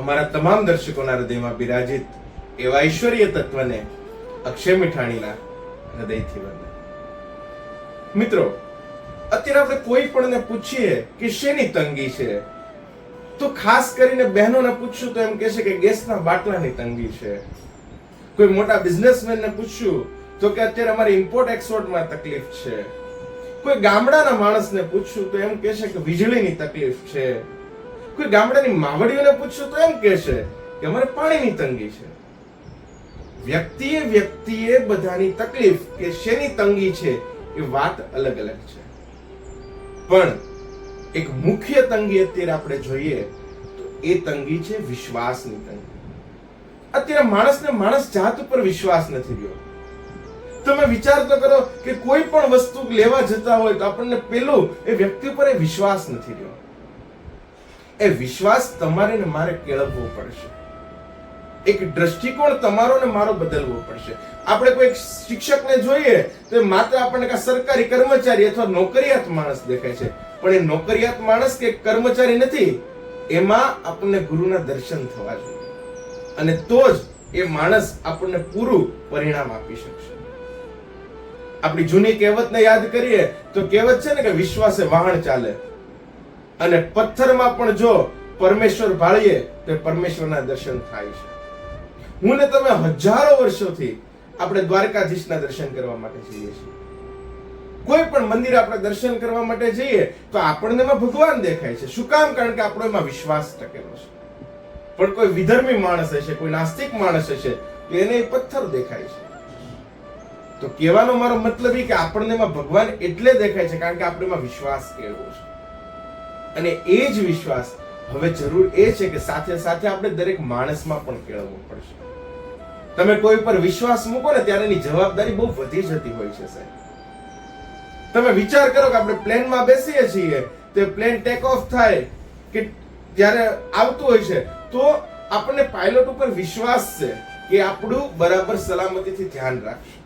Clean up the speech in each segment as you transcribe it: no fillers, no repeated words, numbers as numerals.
અમારા તમામ દર્શકોના હૃદયમાં બિરાજિત એવા ઈશ્વરીય તત્વને અક્ષય મીઠાણીના હૃદયથી વંદન. મિત્રો, અત્યારે આપણે કોઈ પણને પૂછીએ કે શેની તંગી છે, તો ખાસ કરીને બહેનોને પૂછશું તો એમ કહેશે કે ગેસના બાટલાની તંગી છે. કોઈ મોટા બિઝનેસમેનને પૂછશું તો કે અત્યારે અમારી ઇમ્પોર્ટ એક્સપોર્ટમાં તકલીફ છે. કોઈ ગામડાના માણસને પૂછશું તો એમ કહેશે કે વીજળીની તકલીફ છે. કોઈ ગામડાની માવડીઓને પૂછશું તો એમ કહેશે કે અમારે પાણીની તંગી છે. વ્યક્તિએ બધાની તકલીફ કે શેની તંગી છે એ વાત અલગ અલગ છે, પણ એક મુખ્ય તંગી અત્યારે આપણે જોઈએ તો એ તંગી છે વિશ્વાસની તંગી. અત્યારે માણસને માણસ જાત ઉપર વિશ્વાસ નથી રહ્યો. તમે વિચાર તો કરો કે કોઈ પણ વસ્તુ લેવા જતા હોય તો આપણને પેલું એ વ્યક્તિ ઉપર એ વિશ્વાસ નથી રહ્યો. એ વિશ્વાસ તમારે ને મારે કેળવવો પડશે. એક દ્રષ્ટિકોણ તમારો ને મારો બદલવો પડશે. આપણે કોઈ શિક્ષકને જોઈએ તો માત્ર આપણને કે સરકારી કર્મચારી અથવા નોકરિયાત માણસ દેખાય છે, પણ એ નોકરિયાત માણસ કે કર્મચારી નથી. એમાં આપણને ગુરુના દર્શન થવા જોઈએ, અને તો જ એ માણસ આપણને પૂરું પરિણામ આપી શકશે. આપણી જૂની કહેવતને યાદ કરીએ તો કહેવત છે ને કે વિશ્વાસે વાહન ચાલે, અને પથ્થરમાં પણ જો પરમેશ્વર ભાળીએ તો પરમેશ્વરના દર્શન થાય છે. હું ને તમે હજારો વર્ષોથી આપણે દ્વારકાધીશના દર્શન કરવા માટે જઈએ છીએ. કોઈ પણ મંદિર આપણે દર્શન કરવા માટે જઈએ તો આપણને એમાં ભગવાન દેખાય છે. શું કામ? કારણ કે આપણો એમાં વિશ્વાસ ટકેલો છે. પણ કોઈ વિધર્મી માણસ હશે, કોઈ નાસ્તિક માણસ હશે તો એને પથ્થર દેખાય છે. તો કહેવાનો મારો મતલબ એ કે આપણને એમાં ભગવાન એટલે દેખાય છે કારણ કે આપણે એમાં વિશ્વાસ કેળવો છે. અને એ જ વિશ્વાસ હવે જરૂર એ છે કે સાથે સાથે આપણે દરેક માણસમાં પણ કેળવવો પડશે. તમે કોઈ પર વિશ્વાસ મૂકો ને ત્યારે એની જવાબદારી બહુ વધી જતી હોય છે સાહેબ. તમે વિચાર કરો કે આપણે પ્લેનમાં બેસીએ છીએ તો પ્લેન ટેક ઓફ થાય કે જ્યારે આવતું હોય છે તો આપણને પાયલોટ ઉપર વિશ્વાસ છે કે આપણું બરાબર સલામતીથી ધ્યાન રાખશે.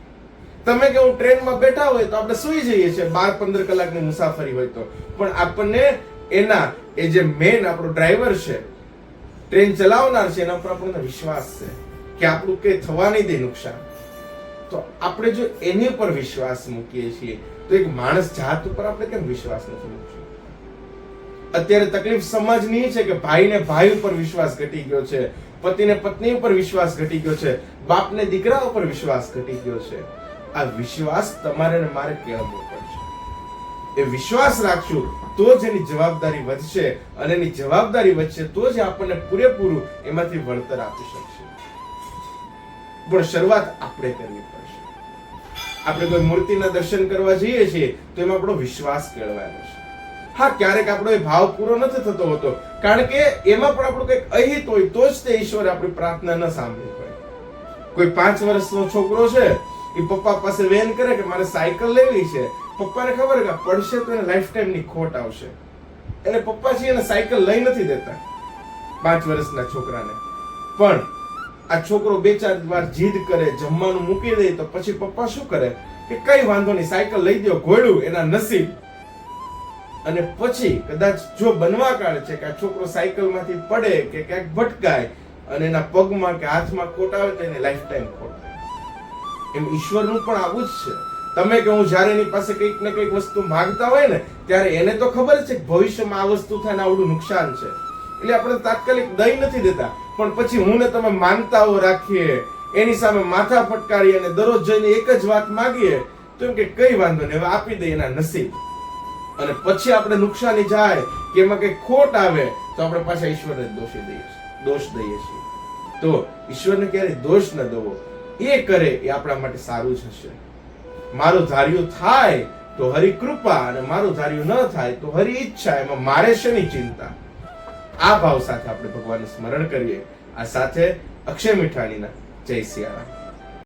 તમે કે હું ટ્રેનમાં બેઠા હોય તો આપણે સૂઈ જઈએ છીએ 12-15 કલાકની મુસાફરી હોય તો, પણ આપણને એના એ જે મેન આપણો ડ્રાઈવર છે, ટ્રેન ચલાવનાર છે, એના પર આપણને વિશ્વાસ છે કે આપણું કઈ થવા નહીં દે નુકસાન. તો આપણે જો એની ઉપર વિશ્વાસ મૂકીએ છીએ તો એક માણસ જાત ઉપર આપણે કેમ વિશ્વાસ નથી મૂકશું? અત્યારે તકલીફ સમાજની છે કે ભાઈને ભાઈ ઉપર વિશ્વાસ ઘટી ગયો છે, પતિને પત્ની ઉપર વિશ્વાસ ઘટી ગયો છે, બાપને દીકરા ઉપર વિશ્વાસ ઘટી ગયો છે. આ વિશ્વાસ તમારે ને મારે કેળવવો પડશે. એ વિશ્વાસ રાખશું તો જ એની જવાબદારી વધશે, અને એની જવાબદારી વધશે તો જ આપણને પૂરેપૂરું એમાંથી વળતર આપી શકશે. પણ શરૂઆત આપણે કરવી પડશે. આપણે કોઈ મૂર્તિના દર્શન કરવા જઈએ છીએ તો એમાં આપણો વિશ્વાસ કેળવાયેલો છે. હા, ક્યારેક આપણો એ ભાવ પૂરો નથી થતો હોતો, કારણ કે એમાં પણ આપણું કંઈક અહિત હોય તો જ તે ઈશ્વરે આપણી પ્રાર્થના ન સાંભળી પડે. કોઈ 5 વર્ષનો છોકરો છે, એ પપ્પા પાસે વેન કરે કે મારે સાયકલ લેવી છે. પપ્પાને ખબર કે પડશે તો એને લાઈફ ટાઈમ ની ખોટ આવશે, એટલે પપ્પા છે એને સાયકલ લઈ નથી દેતા 5 વર્ષના છોકરાને. પણ આ છોકરો 2-4 વાર જીદ કરે, જમવાનું મૂકી દે, તો પછી પપ્પા શું કરે કે કઈ વાંધો નહીં, સાયકલ લઈ દો, ઘોડ્યું એના નસીબ. અને પછી કદાચ જો બનવા કાળ છે કે આ છોકરો સાયકલમાંથી પડે કે ક્યાંક ભટકાય અને એના પગમાં કે હાથમાં ખોટ આવે તો એને લાઈફ ટાઈમ ખોટ થાય. એમ ઈશ્વરનું પણ આવું જ છે. તમે કે હું જ્યારે એની પાસે કંઈક ને કંઈક વસ્તુ માંગતા હોય ને ત્યારે એને તો ખબર છે કે ભવિષ્યમાં આ વસ્તુ થાય ને આવડું નુકસાન છે, એટલે આપણે તાત્કાલિક દઈ નથી દેતા. પણ પછી હું ને તમે માનતાઓ રાખીએ, એની સામે માથા ફટકારીએ અને દરરોજ જઈને એક જ વાત માંગીએ તો એમ કે કઈ વાંધો નહીં, હવે આપી દઈએ એના નસીબ. અને પછી આપણે નુકસાની જાય કે એમાં કઈ ખોટ આવે તો આપણે પાછા ઈશ્વરને દોષ દઈએ છીએ. તો ઈશ્વરને ક્યારે દોષ ન દેવો. એ કરે એ આપણા માટે સારું જ હશે. મારું ધાર્યું થાય તો હરિ કૃપા, અને મારું ધાર્યું ન થાય તો હરિ ઈચ્છા. એમાં મારે શેની ચિંતા? આ ભાવ સાથે આપણે ભગવાનનું સ્મરણ કરીએ. આ સાથે અક્ષય મીઠાણીના જય સિયારામ.